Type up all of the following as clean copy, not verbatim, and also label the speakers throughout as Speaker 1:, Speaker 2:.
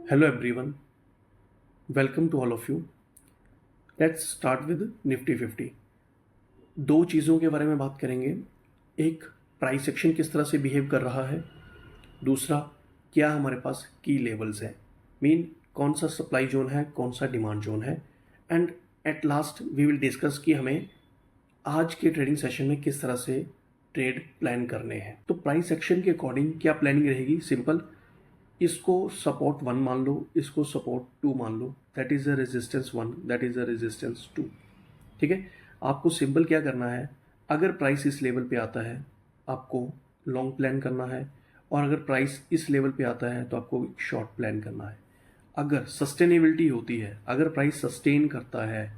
Speaker 1: Hello everyone, welcome to all of you. Let's start with Nifty 50. दो चीज़ों के बारे में बात करेंगे. एक, प्राइस एक्शन किस तरह से बिहेव कर रहा है. दूसरा, क्या हमारे पास की लेवल्स हैं, मीन कौन सा सप्लाई जोन है, कौन सा डिमांड जोन है. And at last we will discuss कि हमें आज के ट्रेडिंग सेशन में किस तरह से ट्रेड प्लान करने हैं. तो प्राइस एक्शन के अकॉर्डिंग क्या प्लानिंग रहेगी. सिंपल, इसको सपोर्ट 1 मान लो, इसको सपोर्ट 2 मान लो. That is a resistance 1, that is a resistance 2. ठीक है. आपको सिंपल क्या करना है, अगर प्राइस इस लेवल पे आता है आपको लॉन्ग प्लान करना है, और अगर प्राइस इस लेवल पे आता है तो आपको शॉर्ट प्लान करना है. अगर सस्टेनेबिलिटी होती है, अगर प्राइस सस्टेन करता है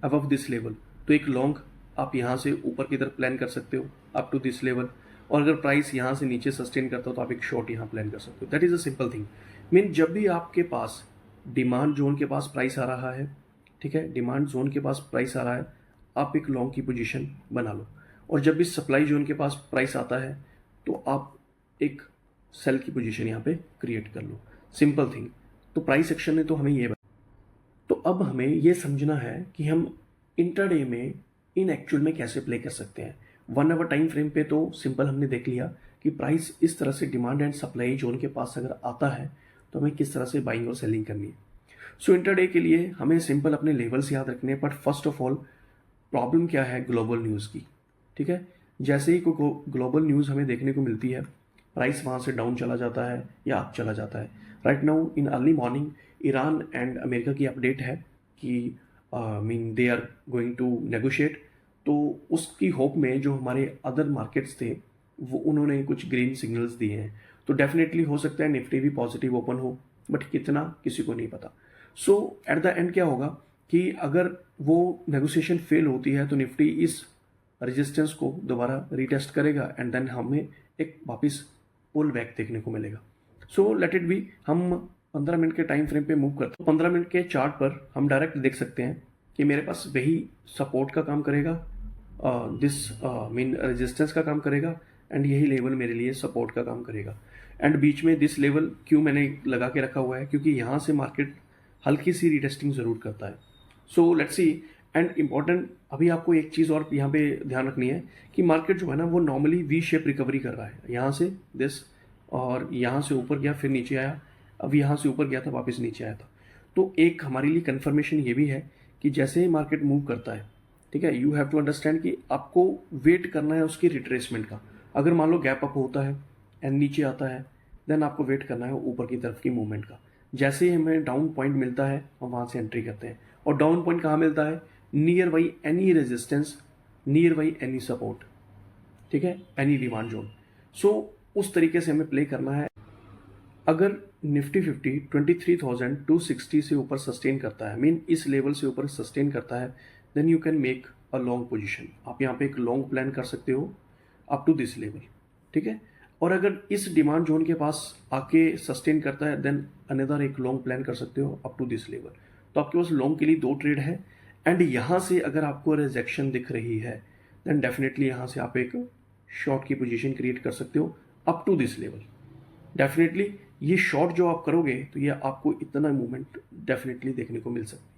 Speaker 1: अबव दिस लेवल, तो एक लॉन्ग आप यहाँ से ऊपर की तरफ प्लान कर सकते हो अप टू दिस लेवल, और अगर प्राइस यहाँ से नीचे सस्टेन करता हो तो आप एक शॉर्ट यहाँ प्लान कर सकते हो. That is a simple thing. Mean जब भी आपके पास डिमांड जोन के पास प्राइस आ रहा है, ठीक है, डिमांड जोन के पास प्राइस आ रहा है, आप एक लॉन्ग की पोजीशन बना लो. और जब भी सप्लाई जोन के पास प्राइस आता है तो आप एक सेल की पोजीशन यहाँ पे क्रिएट कर लो. Simple thing. तो प्राइस एक्शन ने तो हमें ये तो अब हमें ये समझना है कि हम इंट्राडे में इन एक्चुअल में कैसे प्ले कर सकते हैं. 1 आवर टाइम फ्रेम पे तो सिंपल हमने देख लिया कि प्राइस इस तरह से डिमांड एंड सप्लाई जोन के पास अगर आता है तो हमें किस तरह से बाइंग और सेलिंग करनी है. सो इंट्राडे के लिए हमें सिंपल अपने लेवल्स याद रखने हैं. But first of all problem क्या है ग्लोबल न्यूज़ की. ठीक है. जैसे ही कोई ग्लोबल न्यूज़ हमें देखने को मिलती है, प्राइस वहाँ से डाउन चला जाता है या अप चला जाता है. Right now in early morning Iran and America की अपडेट है कि mean they are going to negotiate. तो उसकी होप में जो हमारे अदर मार्केट्स थे वो उन्होंने कुछ ग्रीन सिग्नल्स दिए हैं. तो डेफिनेटली हो सकता है निफ्टी भी पॉजिटिव ओपन हो, बट कितना किसी को नहीं पता. सो एट द एंड क्या होगा कि अगर वो नेगोशिएशन फेल होती है तो निफ्टी इस रेजिस्टेंस को दोबारा रीटेस्ट करेगा एंड देन हमें एक वापस पुल बैक देखने को मिलेगा. So let it be. हम 15 मिनट के टाइम फ्रेम पे मूव करते हैं. 15 मिनट के चार्ट पर हम डायरेक्ट देख सकते हैं कि मेरे पास वही सपोर्ट का काम करेगा, दिस मीन रेजिस्टेंस का काम करेगा, एंड यही लेवल मेरे लिए सपोर्ट का काम करेगा. एंड बीच में दिस लेवल क्यों मैंने लगा के रखा हुआ है, क्योंकि यहाँ से मार्केट हल्की सी रीटेस्टिंग जरूर करता है. So let's see. And important अभी आपको एक चीज़ और यहाँ पे ध्यान रखनी है कि मार्केट जो है ना वो नॉर्मली वी शेप रिकवरी कर रहा है. यहाँ से दिस, और यहाँ से ऊपर गया फिर नीचे आया, अब यहाँ से ऊपर गया था वापस नीचे आया था. तो एक हमारे लिए कन्फर्मेशन ये भी है कि जैसे ही मार्केट मूव करता है, ठीक है, यू हैव टू अंडरस्टैंड कि आपको वेट करना है उसकी रिट्रेसमेंट का. अगर मान लो गैप अप होता है एंड नीचे आता है, देन आपको वेट करना है ऊपर की तरफ की मूवमेंट का. जैसे ही हमें डाउन पॉइंट मिलता है हम वहाँ से एंट्री करते हैं. और डाउन पॉइंट कहाँ मिलता है, near by any resistance, near by any support, ठीक है, एनी डिमांड जोन. सो उस तरीके से हमें प्ले करना है. अगर निफ्टी 50 23,260 से ऊपर सस्टेन करता है, मीन इस लेवल से ऊपर सस्टेन करता है, then you can make a long position. आप यहाँ पे एक लॉन्ग प्लान कर सकते हो अप टू दिस लेवल. ठीक है. और अगर इस डिमांड जोन के पास आके सस्टेन करता है, देन अनदर एक लॉन्ग प्लान कर सकते हो अप टू दिस लेवल. तो आपके पास लॉन्ग के लिए 2 ट्रेड है. एंड यहाँ से अगर आपको रिजेक्शन दिख रही है, देन डेफिनेटली यहाँ से आप एक शॉर्ट की पोजीशन क्रिएट कर सकते हो up to this level. Definitely ये शॉर्ट जो आप करोगे तो ये आपको इतना मूवमेंट डेफिनेटली देखने को मिल सकती है.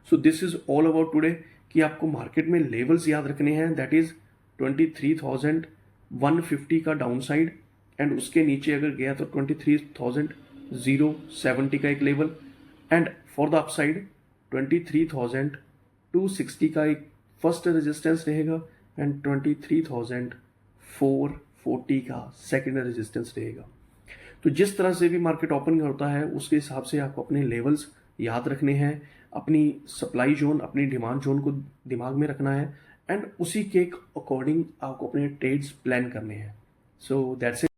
Speaker 1: So this is all about today कि आपको मार्केट में लेवल्स याद रखने हैं. दैट इज 23,150 का डाउन साइड, एंड उसके नीचे अगर गया तो 23,070 का एक level, and for the upside 23,260 का एक फर्स्ट रेजिस्टेंस रहेगा, एंड 23,440 का सेकेंड रेजिस्टेंस रहेगा. तो जिस तरह से भी मार्केट ओपन होता है उसके हिसाब से आपको अपने लेवल्स याद रखने हैं, अपनी सप्लाई जोन, अपनी डिमांड जोन को दिमाग में रखना है, एंड उसी के अकॉर्डिंग आपको अपने ट्रेड्स प्लान करने हैं. So that's it.